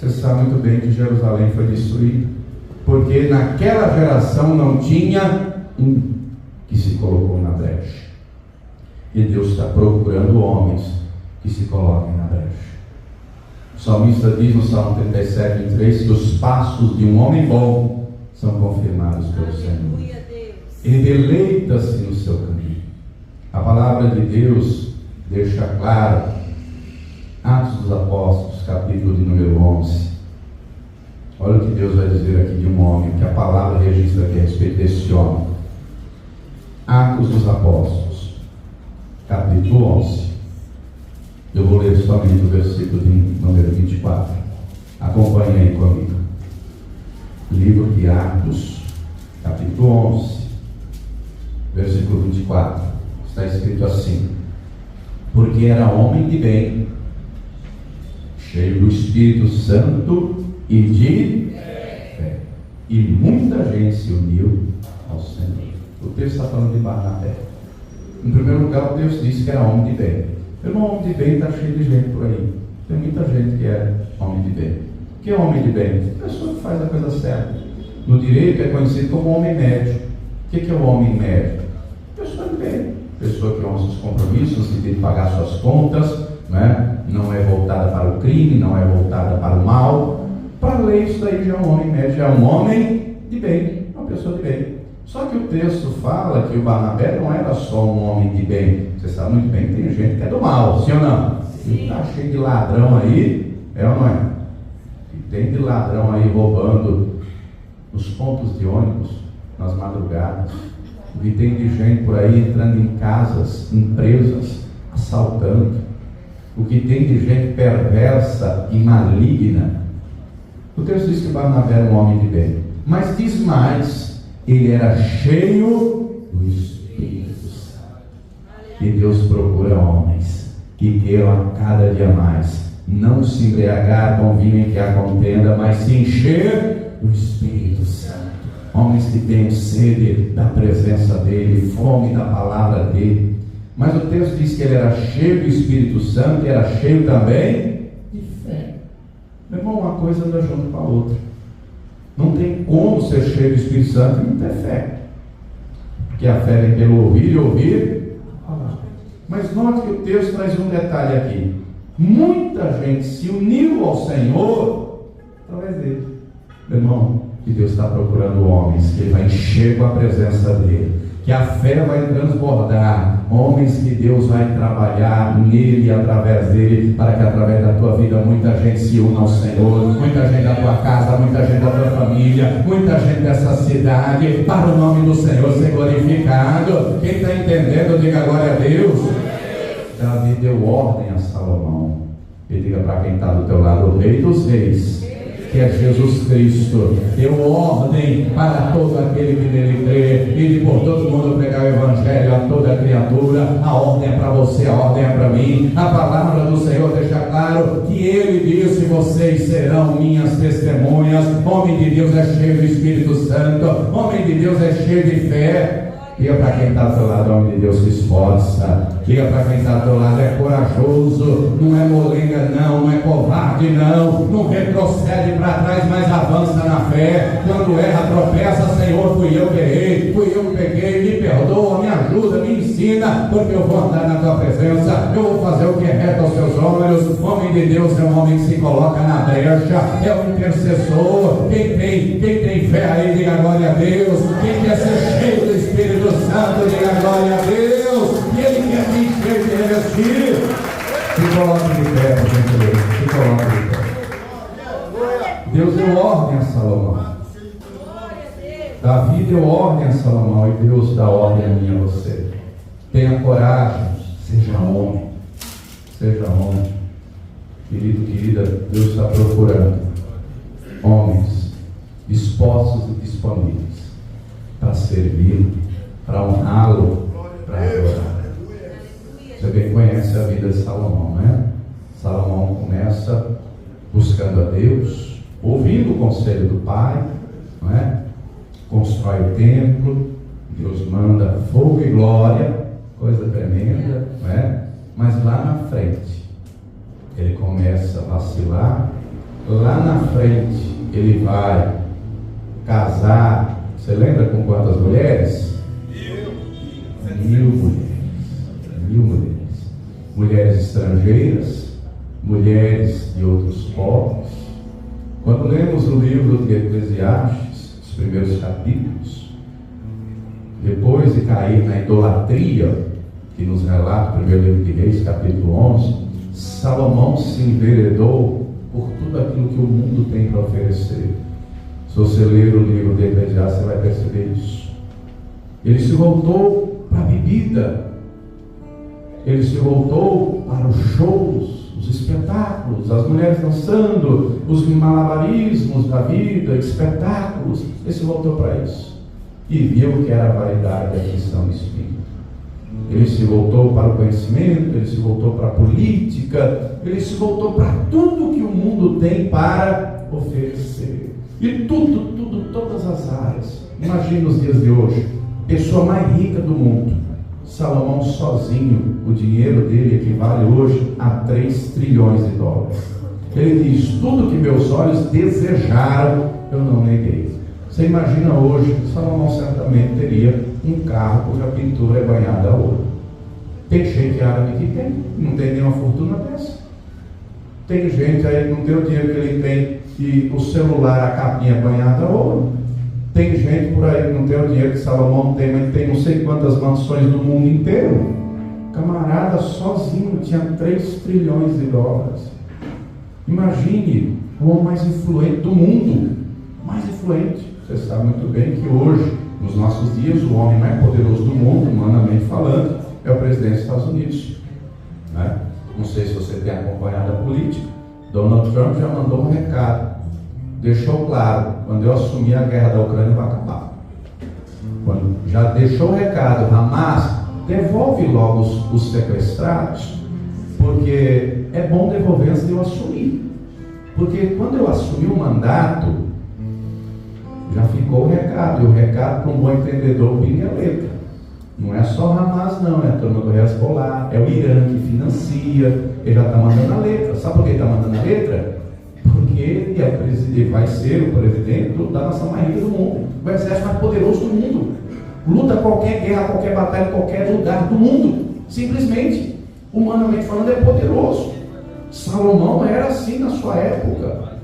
Você sabe muito bem que Jerusalém foi destruída, porque naquela geração não tinha um que se colocou na brecha. E Deus está procurando homens que se coloquem na brecha. O salmista diz no Salmo 37, 23, que os passos de um homem bom são confirmados pelo Senhor. Ele deleita-se no seu caminho. A palavra de Deus deixa claro, Atos dos Apóstolos, capítulo de número 11. Olha o que Deus vai dizer aqui de um homem, que a palavra registra aqui a respeito desse homem. Atos dos Apóstolos, capítulo 11. Eu vou ler somente o versículo de número 24. Acompanhe aí comigo. Livro de Atos, capítulo 11, versículo 24. Está escrito assim: porque era homem de bem, cheio do Espírito Santo e de fé, e muita gente se uniu ao Senhor. O texto está falando de Barnabé. Em primeiro lugar, o Deus disse que era homem de bem. Irmão, homem de bem está cheio de gente por aí. Tem muita gente que é homem de bem. O que é homem de bem? Pessoa que faz a coisa certa. No direito é conhecido como homem médio. O que é o homem médio? Pessoa de bem. Pessoa que honra seus compromissos, que tem que pagar suas contas, não é voltada para o crime, não é voltada para o mal. Para ler isso daí já é um homem médio, já é um homem de bem, uma pessoa de bem. Só que o texto fala que o Barnabé não era só um homem de bem. Você sabe muito bem que tem gente que é do mal, sim ou não? E está cheio de ladrão aí, é ou não é? E tem de ladrão aí roubando nos pontos de ônibus, nas madrugadas. E tem de gente por aí entrando em casas, empresas, assaltando. O que tem de gente perversa e maligna. O texto diz que Barnabé era um homem de bem. Mas diz mais: ele era cheio do Espírito Santo. E Deus procura homens que queiram a cada dia mais não se embriagar com vinho em que há contenda, mas se encher do Espírito Santo. Homens que tenham sede da presença dele, fome da palavra dele. Mas o texto diz que ele era cheio do Espírito Santo e era cheio também de fé. Meu irmão, uma coisa anda junto com a outra. Não tem como ser cheio do Espírito Santo e não ter fé. Porque a fé vem pelo ouvir e ouvir a palavra. Mas note que o texto traz um detalhe aqui. Muita gente se uniu ao Senhor Através dele. Meu irmão, que Deus está procurando homens que Ele vai encher com a presença dele, que a fé vai transbordar, homens que Deus vai trabalhar nele e através dele, para que através da tua vida muita gente se una ao Senhor, muita gente da tua casa, muita gente da tua família, muita gente dessa cidade, para o nome do Senhor ser glorificado. Quem está entendendo, diga glória a Deus. Davi deu ordem a Salomão, e diga para quem está do teu lado: o Rei dos Reis, que é Jesus Cristo, deu ordem para todo aquele que nele crê, e de por todo mundo pregar o Evangelho a toda criatura. A ordem é para você, a ordem é para mim. A palavra do Senhor deixa claro que Ele disse: vocês serão minhas testemunhas. Homem de Deus é cheio do Espírito Santo, homem de Deus é cheio de fé. Diga para quem está do teu lado: homem de Deus se esforça. Diga para quem está do teu lado: é corajoso, não é molenga não é covarde não retrocede para trás, mas avança na fé. Quando erra, tropeça: Senhor, fui eu que errei, fui eu que peguei, me perdoa, me ajuda, me ensina, porque eu vou andar na tua presença, eu vou fazer o que é reto aos teus olhos. Homem de Deus é um homem que se coloca na brecha, é um intercessor. Quem tem fé aí, diga glória a Deus. Quem quer ser cheio do Espírito Santo, diga glória a Deus. E Ele quer me encher de revestir. Se coloque de pé, por gentileza. Se coloque de pé. Deus deu ordem a Salomão. Davi deu ordem a Salomão, e Deus dá ordem a mim e a você. Tenha coragem, seja homem. Seja homem. Querido, querida, Deus está procurando homens dispostos e disponíveis para servi-lo, para honrá-lo, para adorar. Você bem conhece a vida de Salomão, né? Salomão começa buscando a Deus, ouvindo o conselho do pai, não é? Constrói o templo, Deus manda fogo e glória, coisa tremenda, não é? Mas lá na frente ele começa a vacilar. Lá na frente ele vai casar. Você lembra com quantas mulheres? 1000 mulheres. 1000 mulheres. Mulheres estrangeiras, mulheres de outros povos. Quando lemos o livro de Eclesiastes, os primeiros capítulos, depois de cair na idolatria, que nos relata o primeiro livro de Reis, capítulo 11, Salomão se enveredou por tudo aquilo que o mundo tem para oferecer. Se você ler o livro de Eclesiastes, você vai perceber isso. Ele se voltou para a bebida, ele se voltou para os shows, os espetáculos, as mulheres dançando, os malabarismos da vida, espetáculos. Ele se voltou para isso e viu que era vaidade, aflição e espírito. Ele se voltou para o conhecimento, ele se voltou para a política, ele se voltou para tudo que o mundo tem para oferecer. E tudo, todas as áreas. Imagina os dias de hoje, pessoa mais rica do mundo, Salomão sozinho, o dinheiro dele equivale hoje a 3 trilhões de dólares. Ele diz: tudo que meus olhos desejaram, eu não neguei. Você imagina hoje, Salomão certamente teria um carro cuja pintura é banhada a ouro. Tem gente árabe que tem, não tem nenhuma fortuna dessa. Tem gente aí que não tem o dinheiro que ele tem, e o celular, a capinha é banhada a ouro. Tem gente por aí que não tem o dinheiro que Salomão tem, mas tem não sei quantas mansões no mundo inteiro. Camarada sozinho tinha 3 trilhões de dólares. Imagine o homem mais influente do mundo. Mais influente. Você sabe muito bem que hoje, nos nossos dias, o homem mais poderoso do mundo, humanamente falando, é o presidente dos Estados Unidos, né? Não sei se você tem acompanhado a política. Donald Trump já mandou um recado, deixou claro: quando eu assumir a guerra da Ucrânia vai acabar. Já deixou o recado: Hamas, devolve logo os sequestrados, porque é bom devolver antes de eu assumir. Porque quando eu assumi o mandato, já ficou o recado, e o recado, para um bom entendedor, pinga a letra. Não é só Hamas não, é a turma do Hezbollah, é o Irã que financia. Ele já está mandando a letra. Sabe por que ele está mandando a letra? Porque ele vai ser o presidente da nação mais rica do mundo, o exército mais poderoso do mundo, luta qualquer guerra, qualquer batalha, em qualquer lugar do mundo. Simplesmente, humanamente falando, é poderoso. Salomão era assim na sua época.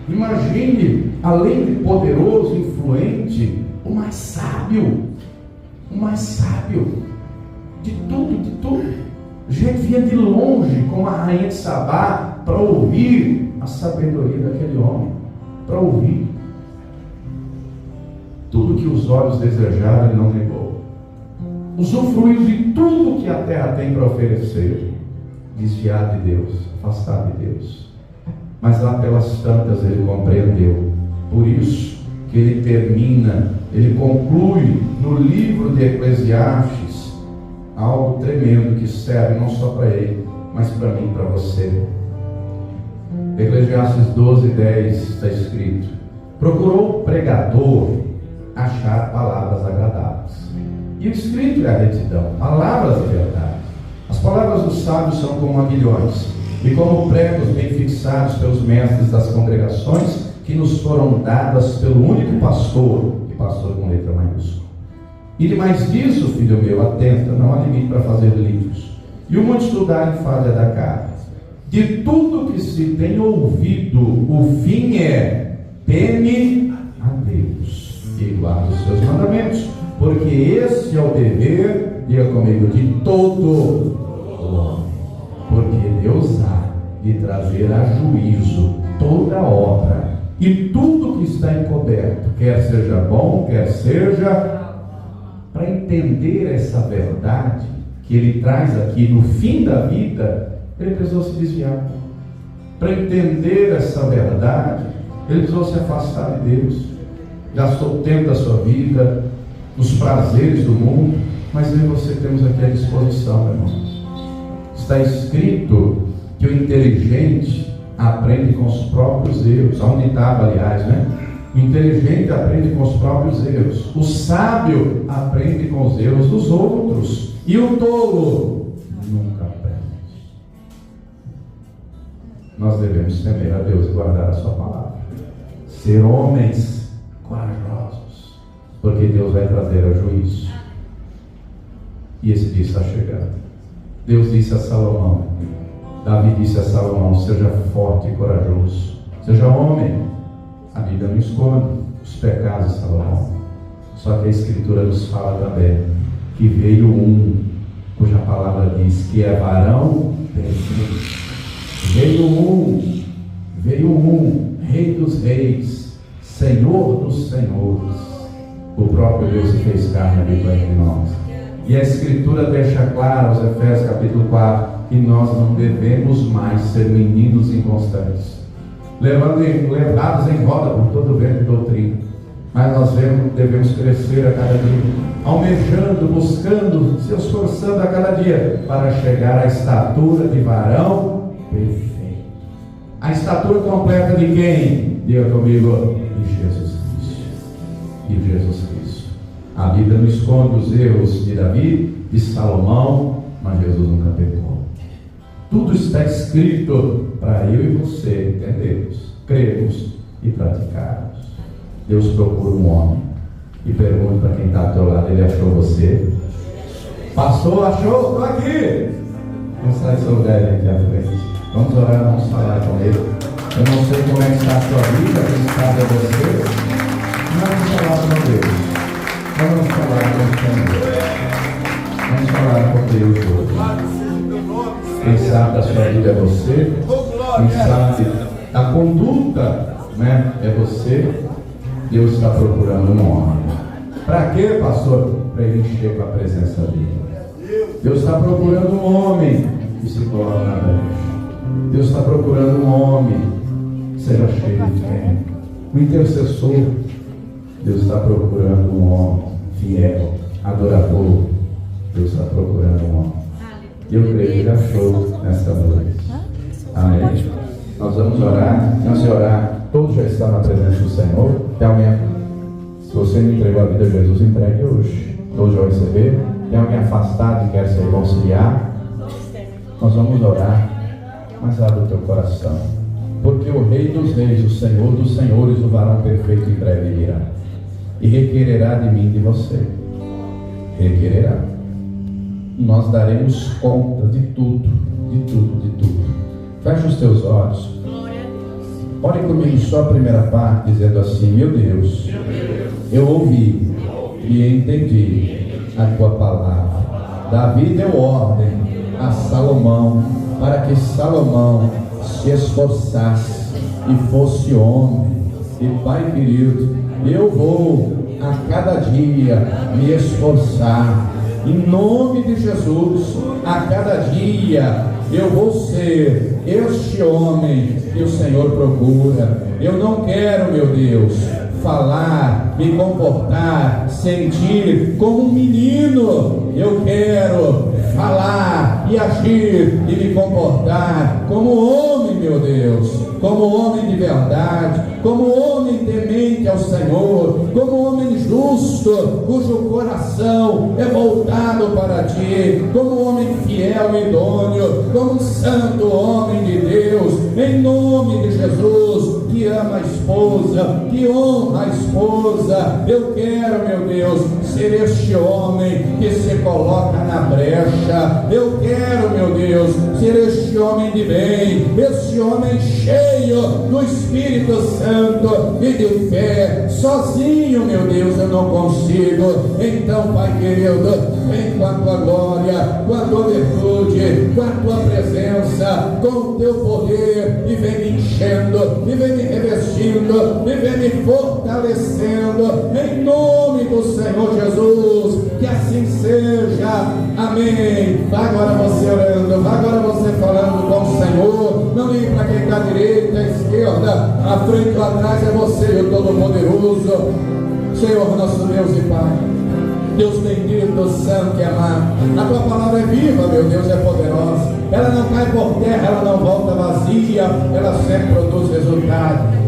Imagine, além de poderoso, influente, o mais sábio de tudo. Gente vinha de longe com a rainha de Sabá para ouvir a sabedoria daquele homem, para ouvir. Tudo que os olhos desejaram, ele não negou. Usufruiu de tudo que a terra tem para oferecer, desviado de Deus, afastado de Deus. Mas lá pelas tantas ele compreendeu. Por isso que ele conclui no livro de Eclesiastes algo tremendo que serve não só para ele, mas para mim e para você. Eclesiastes 12:10 está escrito: procurou o pregador achar palavras agradáveis, e o escrito é a retidão, palavras de verdade. As palavras dos sábios são como aguilhões, e como pregos bem fixados pelos mestres das congregações, que nos foram dadas pelo único pastor, e pastor com letra maiúscula. E demais disso, filho meu, atenta, não há limite para fazer livros, e o muito estudar em falha da carne. De tudo que se tem ouvido, o fim é: teme a Deus e guarda os seus mandamentos, porque esse é o dever, diga comigo, de todo homem. Porque Deus há de trazer a juízo toda obra e tudo que está encoberto, quer seja bom, quer seja. Para entender essa verdade que ele traz aqui no fim da vida, ele precisou se desviar. Para entender essa verdade, ele precisou se afastar de Deus. Gastou tempo da sua vida nos prazeres do mundo, mas eu e você temos aqui à disposição, meu irmão. Está escrito que o inteligente aprende com os próprios erros. Onde estava, aliás, né? O inteligente aprende com os próprios erros. O sábio aprende com os erros dos outros. E o tolo nunca aprende. Nós devemos temer a Deus e guardar a sua palavra. Ser homens corajosos, porque Deus vai trazer a juízo. E esse dia está chegando. Deus disse a Salomão, Davi disse a Salomão: seja forte e corajoso, seja homem. A Bíblia não esconde os pecados de Salomão. Só que a Escritura nos fala também que veio um, cuja palavra diz que é varão perfeito. Veio um, Rei dos reis, Senhor dos senhores. O próprio Deus se fez carne e habitou entre nós. E a Escritura deixa claro, aos Efésios capítulo 4, que nós não devemos mais ser meninos inconstantes, levados em roda por todo o vento de doutrina, mas nós devemos crescer a cada dia, almejando, buscando, se esforçando a cada dia, para chegar à estatura de varão perfeito. A estatura completa de quem? Diga comigo: de Jesus Cristo. De Jesus Cristo. A Bíblia não esconde os erros de Davi, de Salomão, mas Jesus nunca pecou. Tudo está escrito para eu e você entendermos, crermos e praticarmos. Deus procura um homem e pergunta para quem está ao teu lado: ele achou você? Pastor, achou? Estou aqui. Vamos sair sobre ele aqui à frente. Vamos orar, vamos falar com ele. Eu não sei como é que está a sua vida, quem sabe é você, mas vamos falar com Deus. Vamos falar com o Senhor. Vamos falar com Deus hoje. Quem sabe a sua vida é você, quem sabe a conduta, né, é você. Deus está procurando um homem. Para quê, pastor? Para ele encher com a presença dele. Deus está procurando um homem que se coloque na brecha. Deus está procurando um homem que seja cheio de fé, um intercessor. Deus está procurando um homem fiel, adorador. Deus está procurando um homem. E eu creio que ele achou nesta noite. Amém. Nós vamos orar. Antes de orar, todos já estão na presença do Senhor. Tem alguém? Se você não entregou a vida a Jesus, entregue hoje. Todos vão receber. Tem alguém afastado e quer se reconciliar? Nós vamos orar. Mas abre o teu coração, porque o Rei dos reis, o Senhor dos senhores, o varão perfeito em breve virá e requererá de mim e de você. Requererá. Nós daremos conta de tudo, de tudo, de tudo. Feche os teus olhos. Olhe comigo só a primeira parte, dizendo assim: meu Deus, eu ouvi e entendi a tua palavra. Davi deu ordem a Salomão para que Salomão se esforçasse e fosse homem. E Pai querido, eu vou a cada dia me esforçar, em nome de Jesus. A cada dia eu vou ser este homem que o Senhor procura. Eu não quero, meu Deus, falar, me comportar, sentir como um menino. Eu quero falar e agir e me comportar como homem, meu Deus, como homem de verdade, como homem temente ao Senhor, como homem justo, cujo coração é voltado para Ti, como homem fiel e idôneo, como um santo homem de Deus, em nome de Jesus, que ama a esposa, que honra a esposa. Eu quero, meu Deus, ser este homem que se coloca na brecha. Eu quero, meu Deus, ser este homem de bem, este homem cheio do Espírito Santo e de fé. Sozinho, meu Deus, eu não consigo. Então, Pai querido, vem com a tua glória, com a tua virtude, com a tua presença, com o teu poder, e vem me enchendo, e vem me revestindo, e vem me fortalecendo, em nome do Senhor Jesus. Que assim seja. Amém. Vá agora você orando, vá agora você falando com o Senhor. Não ligue para quem está à direita, à esquerda, à frente ou atrás. É você, o Todo-Poderoso, Senhor nosso Deus e Pai, Deus bendito, santo e amado. A tua palavra é viva, meu Deus, é poderosa. Ela não cai por terra, ela não volta vazia, ela sempre produz resultado.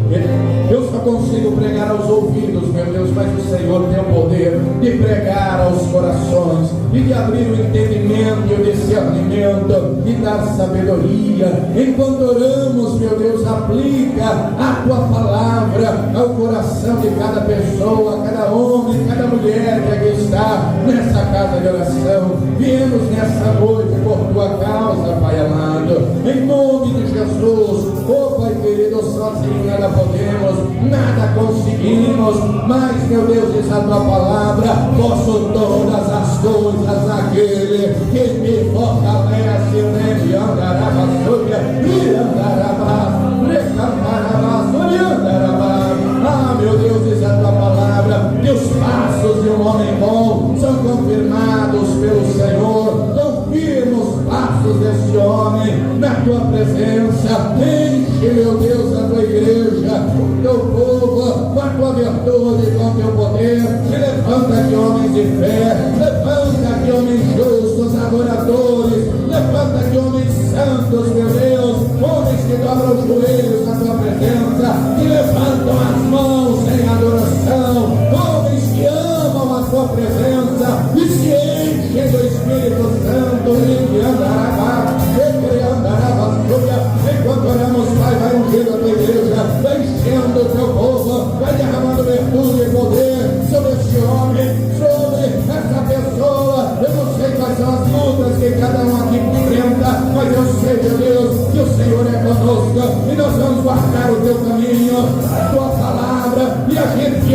Eu só consigo pregar aos ouvidos, meu Deus, mas o Senhor tem o poder de pregar aos corações, e de abrir o entendimento e o discernimento, e dar sabedoria. Enquanto oramos, meu Deus, aplica a tua palavra ao coração de cada pessoa, cada homem, cada mulher que aqui está nessa casa de oração. Viemos nessa noite por tua causa, Pai amado, em nome de Jesus. Oh Pai querido, sozinho nada podemos, nada conseguimos, mas, meu Deus, diz a tua palavra: posso todas as coisas naquele que me fortalece. E andará ah, meu Deus, diz a tua palavra que os passos de um homem bom são confirmados pelo Senhor. Confirma os passos desse homem na tua presença. Enche, meu Deus, a tua igreja, o teu povo, com a tua virtude, com o teu poder. E levanta aqui homens de fé, levanta aqui homens justos, adoradores, levanta aqui homens santos, meu Deus, homens que dobram os joelhos na tua presença, que levantam as mãos em adoração, homens que amam a tua presença e se enchem do Espírito Santo. E andará, enquanto oramos, Pai, vai ungindo a tua igreja, vai enchendo o teu povo, vai derramando virtude e poder sobre este homem, sobre essa pessoa. Eu não sei quais são as lutas que cada um aqui enfrenta, mas eu sei, meu Deus, que o Senhor é conosco, e nós vamos guardar o teu caminho, a tua palavra, e a gente